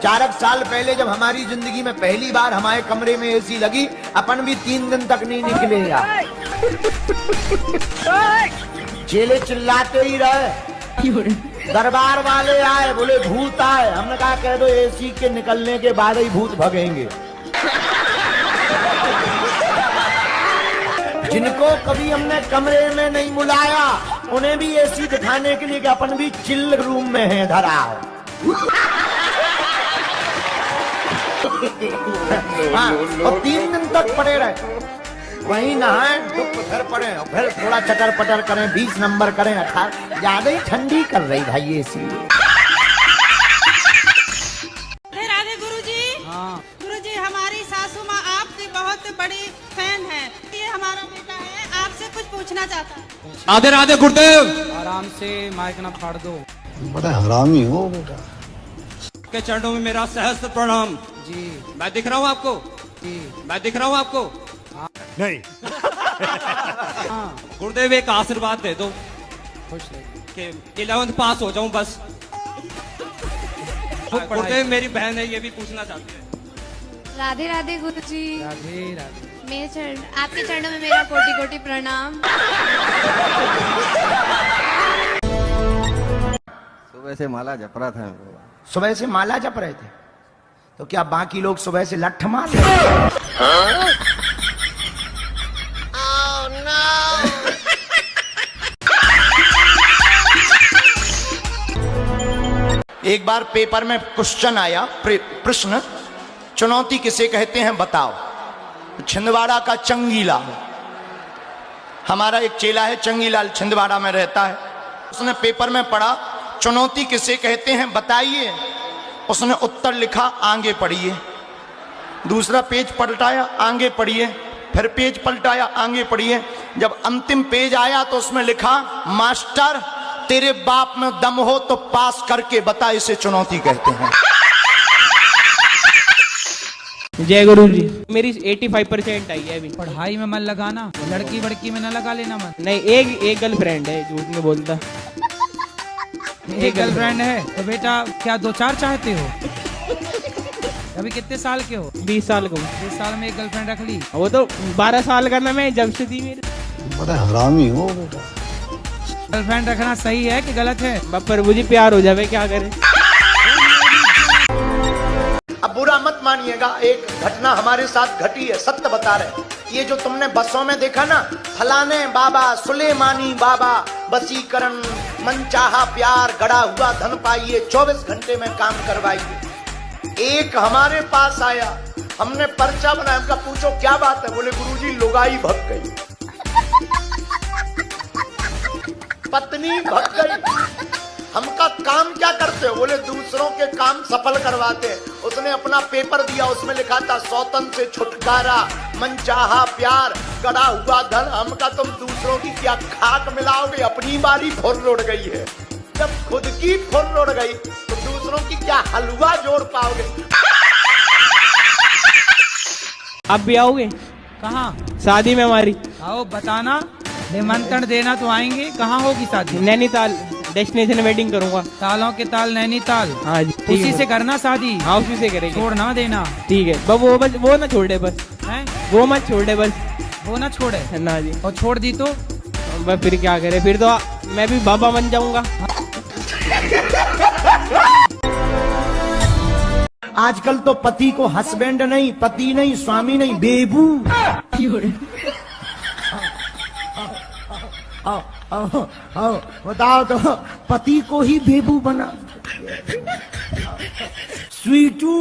4 साल पहले जब हमारी जिंदगी में पहली बार हमारे कमरे में एसी लगी, अपन भी 3 दिन तक नहीं निकले यार। चेले चिल्लाते ही रहे, दरबार वाले आए, बोले भूत आए। हमने कहा कह दो एसी के निकलने के बाद ही भूत भगेंगे। जिनको कभी हमने कमरे में नहीं बुलाया, उन्हें भी एसी दिखाने के लिए कि अपन भी चिल रूम में है धरा। हाँ, और 3 दिन तक पड़े रहे, वहीं नहाए, फिर पड़े, फिर थोड़ा चटर पटर करें, 20 नंबर करें, ज्यादा ही ठंडी कर रही भाई एसी। राधे गुरुजी। हाँ। गुरुजी, हमारी सासू माँ आपकी बहुत बड़ी फैन है। ये हमारा बेटा है, आपसे कुछ पूछना चाहता है। राधे राधे गुरुदेव। आराम से माइक ना फाड़ दो। बड़ा हरामी हो बेटा। के चरणों में मेरा सहस्त्र प्रणाम। जी। मैं दिख रहा हूँ आपको? जी। मैं दिख रहा हूँ आपको? नहीं। हाँ। गुरुदेव एक आशीर्वाद दे दो खुश रहे कि 11th पास हो जाऊं बस। गुरुदेव मेरी बहन है, ये भी पूछना चाहती है। राधे राधे गुरुजी। राधे राधे। मेरे चरण, आपके चरणों में मेरा कोटि कोटि प्रणाम। सुबह से माला जप रहा था। सुबह से माला जप रहे थे, तो क्या बाकी लोग सुबह से लठ मार रहे थे? एक बार पेपर में क्वेश्चन आया, प्रश्न, चुनौती किसे कहते हैं बताओ। छिंदवाड़ा का चंगीलाल, हमारा एक चेला है चंगीलाल, छिंदवाड़ा में रहता है। उसने पेपर में पढ़ा चुनौती किसे कहते हैं बताइए। उसने उत्तर लिखा आगे पढ़िए। दूसरा पेज पलटाया, आगे पढ़िए। फिर पेज पलटाया, आगे पढ़िए। जब अंतिम पेज आया तो उसमें लिखा मास्टर तेरे बाप में दम हो तो पास करके बता, इसे चुनौती कहते हैं। जय गुरु जी। मेरी 85% आई है अभी। पढ़ाई में मन लगाना, लड़की बड़की में न लगा लेना मन। नहीं, एक गर्लफ्रेंड है, झूठ नहीं बोलता। एक गर्लफ्रेंड है तो बेटा क्या 2-4 चाहते हो? अभी कितने साल के हो? 20 साल को। 20 साल में एक गर्लफ्रेंड रख ली? वो तो 12 साल का ना, मैं जब से थी मेरे। बड़ा हरामी हो बेटा। गर्लफ्रेंड रखना सही है कि गलत है? प्रभु जी प्यार हो जावे, क्या करें। अब बुरा मत मानिएगा, एक घटना हमारे साथ घटी है, सत्य बता रहे। ये जो तुमने बसों में देखा ना, फलाने बाबा, सुलेमानी बाबा, वसीकरण, मनचाहा प्यार, गड़ा हुआ धन पाइए, 24 घंटे में काम करवाइए। एक हमारे पास आया, हमने पर्चा बनाया, हमका पूछो क्या बात है? बोले गुरुजी लुगाई भग गई, पत्नी भग गई। हमका काम क्या करते हो? बोले दूसरों के काम सफल करवाते हैं। उसने अपना पेपर दिया, उसमें लिखा था सौतन से छुटकारा, मनचाहा प्यार, गड़ा हुआ धन। हमका तुम दूसरों की क्या खाक मिलाओगे? अपनी बारी फुर उड़ गई है। जब खुद की फुर उड़ गई तो दूसरों की क्या हलवा जोड़ पाओगे? आप भी आओगे? कहाँ? शादी में हमारी। आओ, बताना, निमंत्रण देना तो आएंगे। कहाँ होगी शादी? नैनीताल, डेस्टिनेशन वेडिंग करूंगा। तालों के ताल नैनीताल। हाँ जी। उसी से करना शादी? हाँ, उसी से करेंगे। छोड़ ना देना। ठीक है, बस वो ना छोड़ दे, बस हैं? वो मत छोड़ दे, बस वो ना छोड़े ना जी। और छोड़ दी तो बस फिर क्या करे, फिर तो मैं भी बाबा बन जाऊंगा। आजकल तो पति को हस्बैंड नहीं, पति नहीं, स्वामी नहीं, बेबू। बताओ तो, पति को ही बेबू बना, स्वीटू।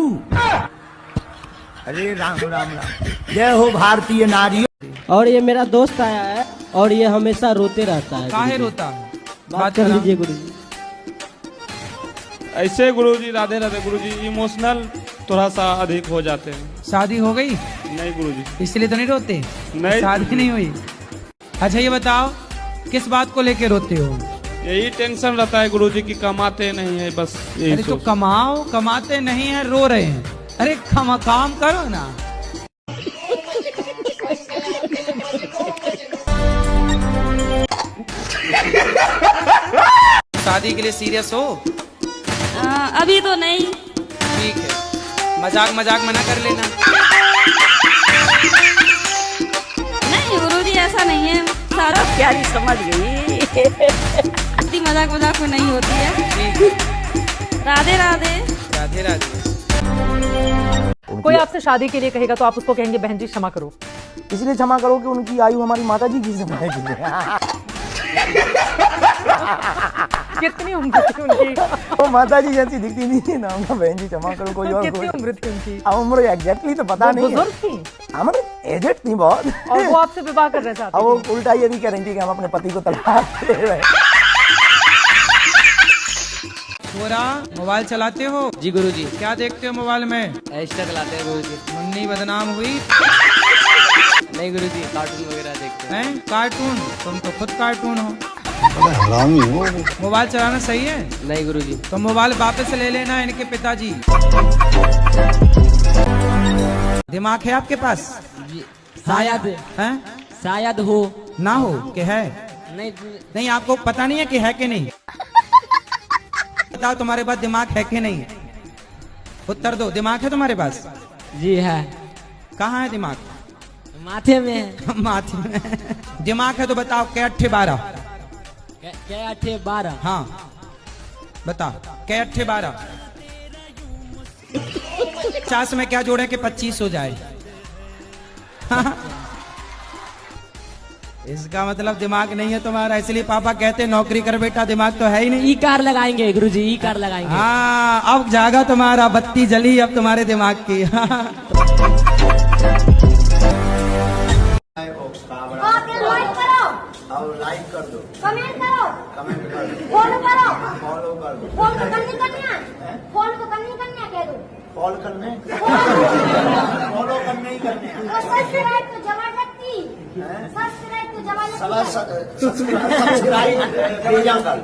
अरे राम राम राम, जय हो भारतीय नारियों। और ये मेरा दोस्त आया है और ये हमेशा रोते रहता है। काहे रोता है? बात कर लीजिए गुरुजी। ऐसे गुरुजी, राधे राधे गुरुजी, इमोशनल थोड़ा सा अधिक हो जाते हैं। शादी हो गई? नहीं गुरुजी। इसलिए तो नहीं रोते? नहीं, शादी नहीं हुई। अच्छा ये बताओ, किस बात को लेके रोते हो? यही टेंशन रहता है गुरुजी कि कमाते नहीं है, बस यही। अरे तो कमाओ, कमाते नहीं है, रो रहे हैं। अरे काम करो ना। शादी के लिए सीरियस हो? अभी तो नहीं। ठीक है। मजाक मजाक मना कर लेना। नहीं गुरुजी ऐसा नहीं है, सारा प्यारी समझ गई। इतनी मजाक मजाक में नहीं होती है। राधे राधे। राधे राधे। कोई आपसे शादी के लिए कहेगा तो आप उसको कहेंगे बहन जी क्षमा करो। इसलिए क्षमा करो कि उनकी आयु हमारी माता जी की समय की है। कितनी उम्र थी उनकी? वो माता जी जैसी दिखती नहीं थी ना, उनका बहन जी क्षमा करो कोई और। कितनी उम्र थी उनकी? अब उम्र एग्जैक्टली तो पता नहीं है। बुजुर्ग थी? हमारे एजेड थी बहुत। और वो आपसे विवाह करना चाहती अब वो उल्टा ये भी कह रही थी कि हम अपने पति को तलाक दे रहे हैं। छोरा मोबाइल चलाते हो? जी गुरुजी। क्या देखते हो मोबाइल में? इंस्टा चलाते हैं गुरुजी। मुन्नी बदनाम हुई? नहीं गुरुजी, कार्टून वगैरह देखते हैं। हैं? कार्टून? तुम तो खुद कार्टून हो। बड़ा हरामी हो बेटा। मोबाइल चलाना सही है? नहीं गुरुजी। तो मोबाइल वापस ले लेना इनके पिताजी। दिमाग है आपके पास? शायद हैं? शायद हो ना हो कि है? नहीं नहीं, आपको पता नहीं है कि है कि नहीं? बताओ तुम्हारे पास दिमाग है कि नहीं? उत्तर दो। दिमाग है तुम्हारे पास? जी है। कहाँ है दिमाग? माथे में है। माथे में। दिमाग है तो बताओ क्या 8 12? क्या 8 12? हाँ बताओ क्या 8 12? 50 में क्या जोड़े कि 25 हो जाए? इसका मतलब दिमाग नहीं है तुम्हारा, इसलिए पापा कहते नौकरी कर बेटा, दिमाग तो है ही नहीं। ई कार लगाएंगे गुरुजी, ई कार लगाएंगे। हाँ अब जागा तुम्हारा, बत्ती जली अब तुम्हारे दिमाग की। लाइक कर दो, कमेंट करो, कमेंट कर दो, फॉलो करो, फॉलो कर दो। फॉलो को करनी है, फॉलो को करनी है कह दो। फॉलो करने फॉलो करने ही करने हैं। और सब्सक्राइब तो जबरदस्ती, सब्सक्राइब तो जबरदस्ती। सब्सक्राइब भेजा कर।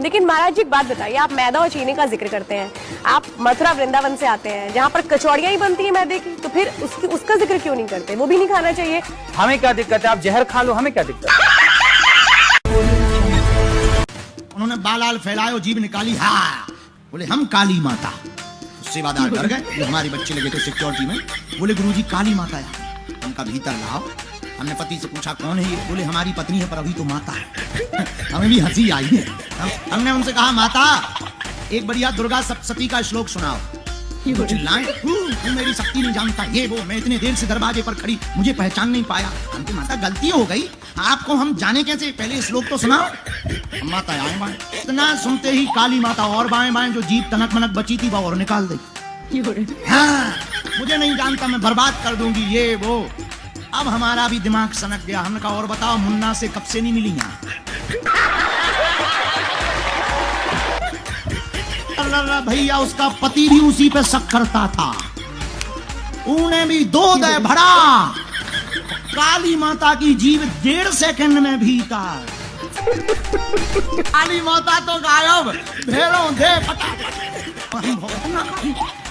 लेकिन महाराज जी एक बात बताइए, आप मैदा और चीनी का जिक्र करते हैं, आप मथुरा वृंदावन से आते हैं जहाँ पर कचौड़ियाँ ही बनती है मैदे की, तो फिर उसका जिक्र क्यों नहीं करते? वो भी नहीं खाना चाहिए? हमें क्या दिक्कत है, आप जहर खा लो, हमें क्या दिक्कत है? उन्होंने बालाल फैलायो, जीभ निकाली, हाँ बोले हम काली माता। सेवादार डर गए, जो हमारे बच्चे लगे थे सिक्योरिटी में, बोले गुरुजी काली माता है। उनका भीतर लाओ। हमने पति से पूछा कौन है ये? बोले हमारी पत्नी है पर अभी तो माता है। हमें भी हंसी आई है। हमने उनसे कहा माता एक बढ़िया दुर्गा सप्तशती का श्लोक सुनाओ। वो चिल्लाएं, तू मेरी शक्ति नहीं जानता, ये वो, मैं इतने देर से दरवाजे पर खड़ी, मुझे पहचान नहीं पाया। हमने माता गलती हो गई, आपको हम जाने कैसे, पहले श्लोक तो सुनाओ। माता आए बाएं, इतना सुनते ही काली माता और बाएं बाएं जो जीभ तनक मनक बची थी वो और निकाल दी। हाँ, मुझे नहीं जानता, मैं बर्बाद कर दूंगी, ये वो। अब हमारा भी दिमाग सनक गया। हमने कहा और बताओ मुन्ना से कब से नहीं मिली यहाँ? भैया उसका पति भी उसी पे शक करता था, उन्हें भी 2 दे भरा। काली माता की जीभ 1.5 सेकंड में भीतर। काली माता तो गायब, भेड़ों दे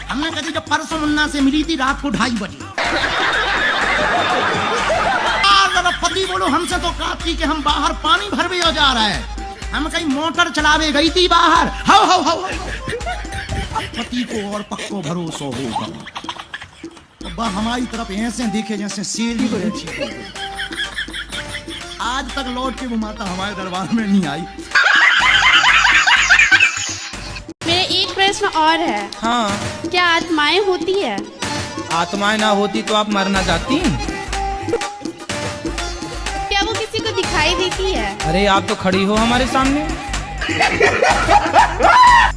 हमने कभी जब परसों मुन्ना से मिली थी रात को 2:30 बजे। पति बोलो हमसे तो कहा थी कि हम बाहर पानी भरवे जा रहा है, हम कहीं मोटर चलावे गई थी बाहर। How how how. पति को और पक्को भरोसा होगा, हमारी तरफ ऐसे देखे जैसे शेर ही बैठी। आज तक लौट के वो माता हमारे दरबार में नहीं आई। मेरे एक प्रश्न और है। हाँ क्या आत्माएं होती है? आत्माएं ना होती तो आप मरना चाहती? क्या वो किसी को दिखाई देती है? अरे आप तो खड़ी हो हमारे सामने।